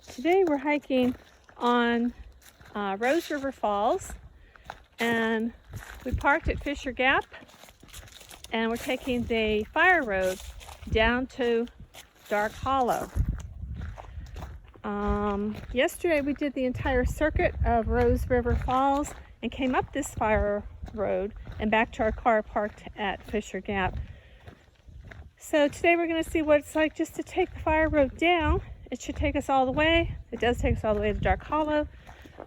Today we're hiking on Rose River Falls, and we parked at Fisher Gap, and we're taking the fire road down to Dark Hollow. Yesterday we did the entire circuit of Rose River Falls and came up this fire road and back to our car parked at Fisher Gap. So today we're going to see what it's like just to take the fire road down. It should take us all the way. It does take us all the way to Dark Hollow.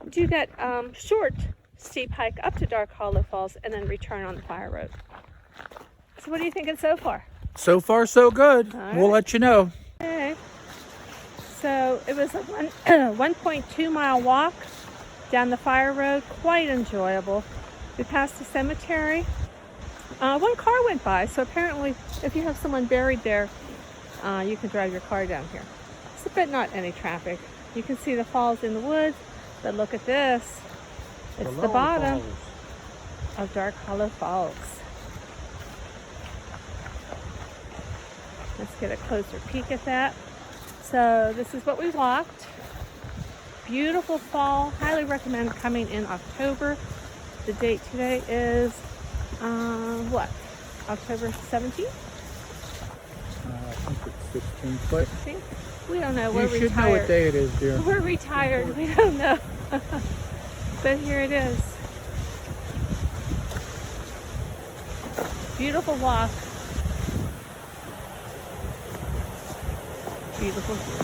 Do that short, steep hike up to Dark Hollow Falls and then return on the fire road. So what are you thinking so far? So far, so good. We'll let you know. Okay. So it was a 1.2 mile walk down the fire road. Quite enjoyable. We passed a cemetery. One car went by, so apparently if you have someone buried there, you can drive your car down here. But not any traffic. You can see the falls in the woods, but look at this. It's the bottom of Dark Hollow Falls. Let's get a closer peek at that. So this is what we walked. Beautiful fall. Highly recommend coming in October. The date today is what? October 17th? I think it's 16th, but 16th? We don't know. We're you should retired. know what day it is, dear. We're retired. We don't know. But here it is. Beautiful walk. Beautiful view.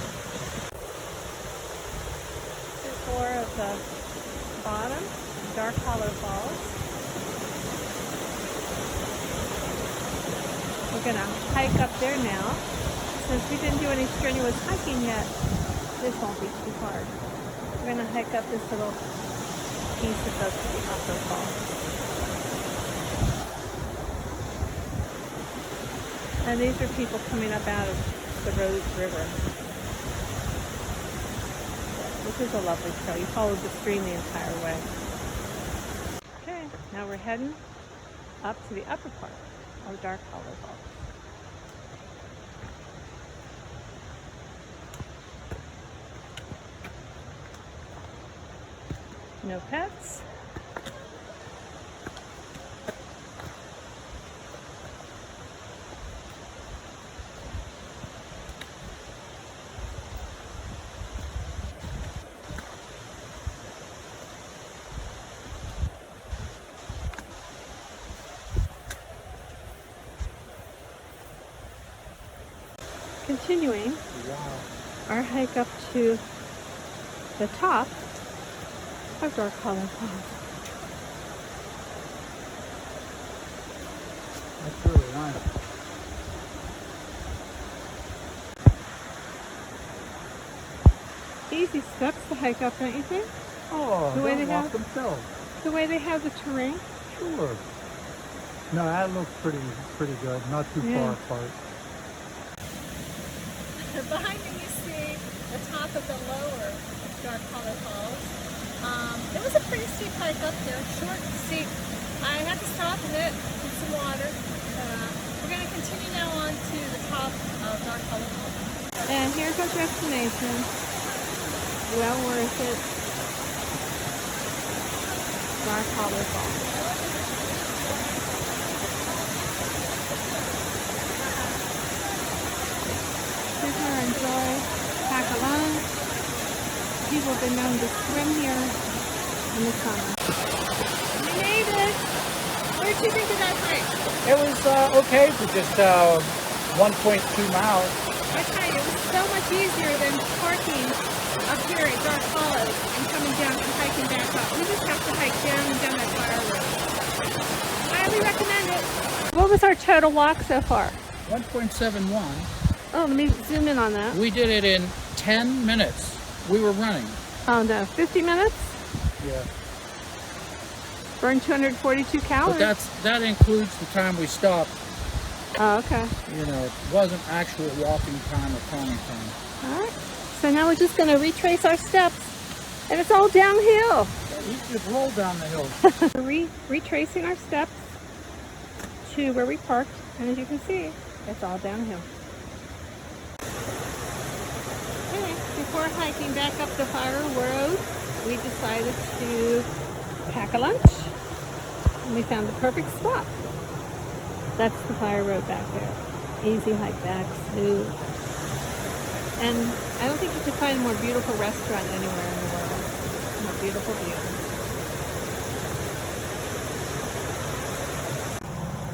This is floor of the bottom, Dark Hollow Falls. We're going to hike up there now. Since we didn't do any strenuous hiking yet, this won't be too hard. We're going to hike up this little piece that goes to the upper falls. And these are people coming up out of the Rose River. This is a lovely trail. You follow the stream the entire way. Okay, now we're heading up to the upper part of Dark Hollow Falls. No pets. Continuing our hike up to the top of Dark Hollow Falls. That's really nice. Easy steps to hike up, don't you think? Oh, The way they they'll walk have- themselves. The way they have the terrain. Sure. No, that looks pretty good. Not too Yeah. far apart. Behind me you see the top of the lower Dark Hollow Falls. It was a pretty steep hike up there, short, steep. I had to stop in it, get some water. We're going to continue now on to the top of Dark Hollow Falls. And here's our destination. Well worth it. Dark Hollow Falls. Here's our enjoy, pack alone. People have been known to swim here in the summer. We made it! What did you think of that hike? It was okay for just 1.2 miles. I tell you, it was so much easier than parking up here at Dark Hollow and coming down and hiking back up. We just have to hike down and down that fire road. Highly recommend it. What was our total walk so far? 1.71. Oh, let me zoom in on that. We did it in 10 minutes. We were running. Oh no, 50 minutes? Yeah. Burned 242 calories. But that includes the time we stopped. Oh, okay. You know, it wasn't actual walking time or climbing time. All right. So now we're just going to retrace our steps, and it's all downhill. You just roll down the hill. We're retracing our steps to where we parked, and as you can see, it's all downhill. Anyway, Before hiking back up the fire road, we decided to pack a lunch. And we found the perfect spot. That's the fire road back there. Easy hike back, smooth. And I don't think you could find a more beautiful restaurant anywhere in the world. More beautiful view.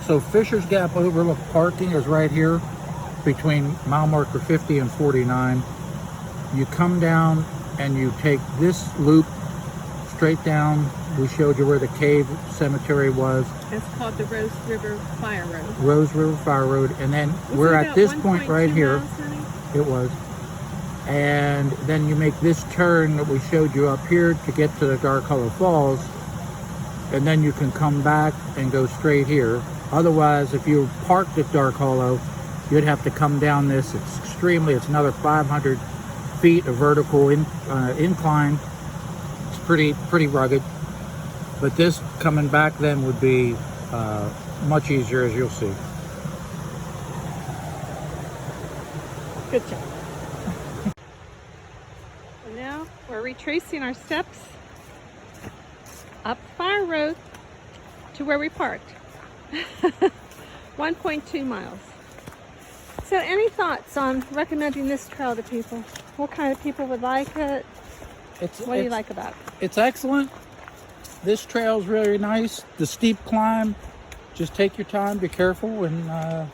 So Fisher's Gap Overlook parking is right here between mile marker 50 and 49. You come down and you take this loop straight down. We showed you where the cave cemetery was. It's called the Rose River Fire Road. Rose River Fire Road. And then we're at this point right here. It was. And then you make this turn that we showed you up here to get to the Dark Hollow Falls. And then you can come back and go straight here. Otherwise, if you parked at Dark Hollow, you'd have to come down this. It's another 500 feet of vertical incline. It's pretty rugged. But this coming back then would be much easier, as you'll see. Good job. And now we're retracing our steps up Fire Road to where we parked. 1.2 miles. So any thoughts on recommending this trail to people? What kind of people would like it? What do you like about it? It's excellent. This trail is really nice. The steep climb, just take your time, be careful, and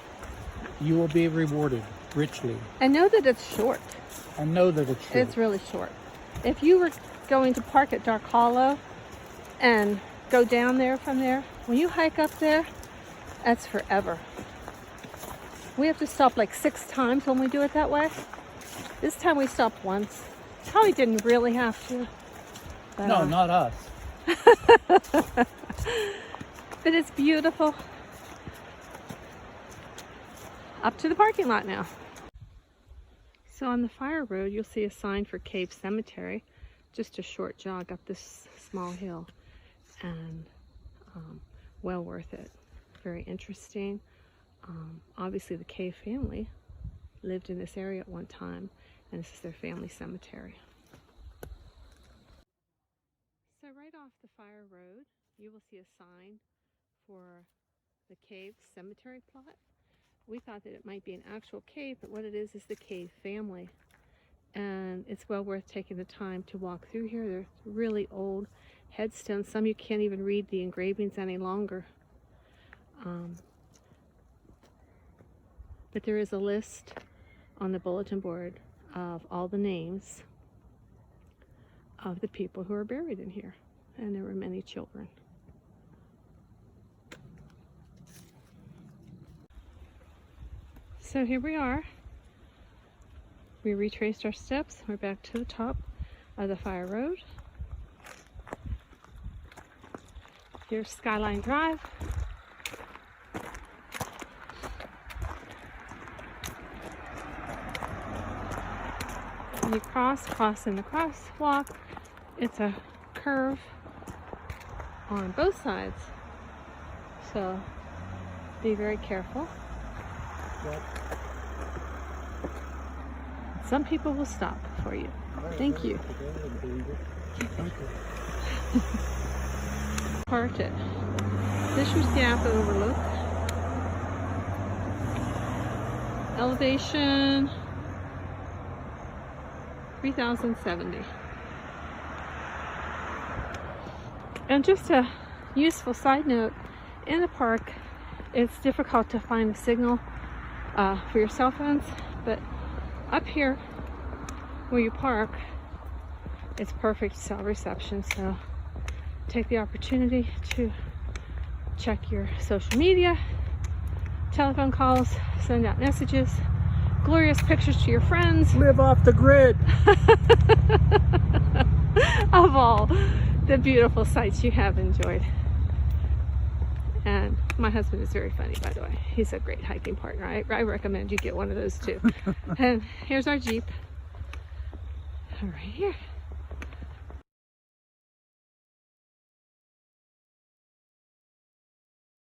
you will be rewarded richly. And know that it's short. And know that it's short. It's really short. If you were going to park at Dark Hollow and go down there from there, when you hike up there, that's forever. We have to stop like 6 times when we do it that way. This time we stopped once. Probably didn't really have to. But, No, not us. but it's beautiful. Up to the parking lot now. So on the fire road, you'll see a sign for Cave Cemetery. Just a short jog up this small hill. And well worth it. Very interesting. Obviously the Cave family lived in this area at one time, and this is their family cemetery. So right off the fire road, you will see a sign for the Cave Cemetery plot. We thought that it might be an actual cave, but what it is the Cave family. And it's well worth taking the time to walk through here. They're really old headstones. Some you can't even read the engravings any longer. But there is a list on the bulletin board of all the names of the people who are buried in here. And there were many children. So here we are. We retraced our steps. We're back to the top of the fire road. Here's Skyline Drive. You cross in the crosswalk. It's a curve on both sides, so be very careful. Yep. Some people will stop for you. Thank you. Parked at Fisher's Gap Overlook. Elevation 3,070. And just a useful side note, in the park it's difficult to find a signal for your cell phones, but up here where you park, it's perfect cell reception. So take the opportunity to check your social media, telephone calls, send out messages, glorious pictures to your friends. Live off the grid. Of all the beautiful sights you have enjoyed. And my husband is very funny, by the way. He's a great hiking partner. I recommend you get one of those too. And here's our Jeep. Right here.